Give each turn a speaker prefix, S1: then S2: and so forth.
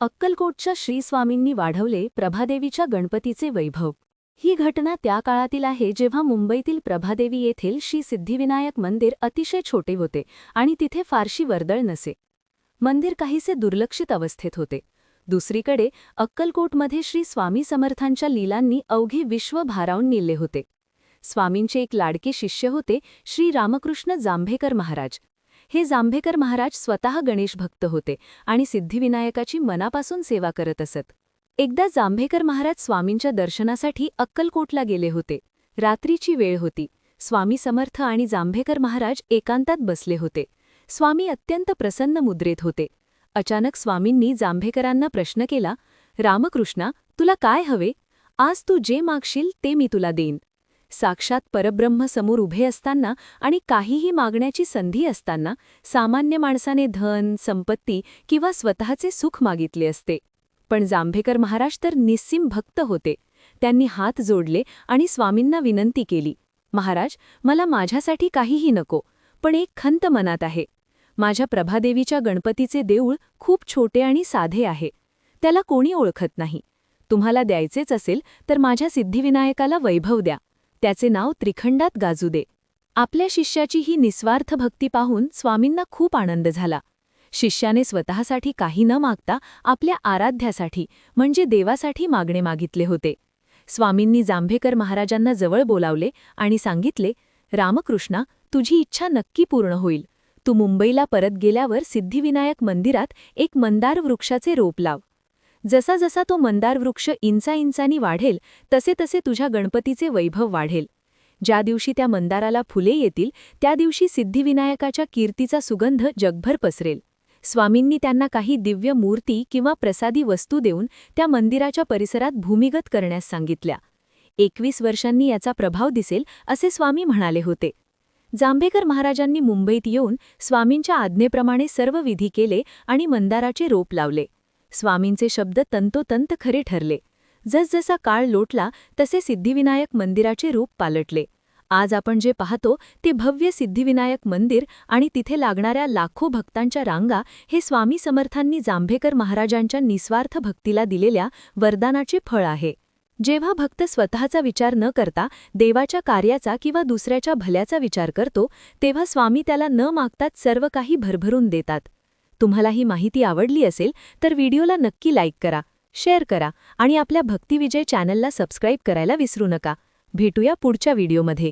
S1: अक्कलकोटच्या श्री स्वामींनी वाढवले प्रभादेवीच्या गणपतीचे वैभव। ही घटना त्या काळातील आहे जेव्हा मुंबईतील प्रभादेवी येथील श्री सिद्धिविनायक मंदिर अतिशय छोटे होते आणि तिथे फारशी वर्दळ नसे। मंदिर काहीसे दुर्लक्षित अवस्थेत होते। दुसरीकडे अक्कलकोटमध्ये श्री स्वामी समर्थांच्या लीलांनी अवघे विश्व भारावून नेले होते। स्वामींचे एक लाडके शिष्य होते श्री रामकृष्ण जांभेकर महाराज। हे जांभेकर महाराज स्वतः गणेश भक्त होते आणि सिद्धिविनायकाची मनापासून सेवा करत असत। एकदा जांभेकर महाराज स्वामींच्या दर्शनासाठी अक्कलकोटला गेले होते। रात्रीची वेळ होती। स्वामी समर्थ आणि जांभेकर महाराज एकांतात बसले होते। स्वामी अत्यंत प्रसन्न मुद्रेत होते। अचानक स्वामींनी जांभेकरांना प्रश्न केला, रामकृष्णा, तुला काय हवे? आज तू जे मागशील ते मी तुला देईन। साक्षात परब्रह्म समोर उभे असताना आणि काहीही मागण्याची संधी असताना सामान्य माणसाने धन, संपत्ती किंवा स्वतःचे सुख मागितले असते, पण जांभेकर महाराज तर निस्सीम भक्त होते। त्यांनी हात जोडले आणि स्वामींना विनंती केली, महाराज, मला माझ्यासाठी काहीही नको, पण एक खंत मनात आहे। माझ्या प्रभादेवीच्या गणपतीचे देऊळ खूप छोटे आणि साधे आहे। त्याला कोणी ओळखत नाही। तुम्हाला द्यायचेच असेल तर माझ्या सिद्धिविनायकाला वैभव द्या। त्याचे नाव त्रिखंडात गाजू दे। आपल्या शिष्याची ही निस्वार्थ भक्ती पाहून स्वामींना खूप आनंद झाला। शिष्याने स्वतःसाठी काही न मागता आपल्या आराध्यासाठी म्हणजे देवासाठी मागणे मागितले होते। स्वामींनी जांभेकर महाराजांना जवळ बोलावले आणि सांगितले, रामकृष्णा, तुझी इच्छा नक्की पूर्ण होईल। तू मुंबईला परत गेल्यावर सिद्धिविनायक मंदिरात एक मंदार वृक्षाचे रोप लाव। जसा जसा तो मंदार वृक्ष इंचांनी वाढेल तसे तसे तुझ्या गणपतीचे वैभव वाढेल। ज्या दिवशी त्या मंदाराला फुले येतील त्या दिवशी सिद्धिविनायकाच्या कीर्तीचा सुगंध जगभर पसरेल। स्वामींनी त्यांना काही दिव्य मूर्ती किंवा प्रसादी वस्तू देऊन त्या मंदिराच्या परिसरात भूमिगत करण्यास सांगितल्या। 21 वर्षांनी याचा प्रभाव दिसेल असे स्वामी म्हणाले होते। जांभेकर महाराजांनी मुंबईत येऊन स्वामींच्या आज्ञेप्रमाणे सर्व विधी केले आणि मंदाराचे रोप लावले। स्वामींचे शब्द तंतोतंत खरे ठरले। जसजसा काळ लोटला तसे सिद्धिविनायक मंदिराचे रूप पालटले। आज आपण जे पाहतो ते भव्य सिद्धिविनायक मंदिर आणि तिथे लागणाऱ्या लाखो भक्तांच्या रांगा हे स्वामी समर्थांनी जांभेकर महाराजांच्या निस्वार्थ भक्तीला दिलेल्या वरदानाचे फळ आहे। जेव्हा भक्त स्वतःचा विचार न करता देवाच्या कार्याचा किंवा दुसऱ्याच्या भल्याचा विचार करतो तेव्हा स्वामी त्याला न मागताच सर्व काही भरभरून देतात। तुम्हाला ही माहिती आवडली असेल तर व्हिडिओला नक्की लाईक करा, शेअर करा आणि आपल्या भक्तिविजय चॅनलला सबस्क्राईब करायला विसरू नका। भेटूया पुढच्या व्हिडिओमध्ये।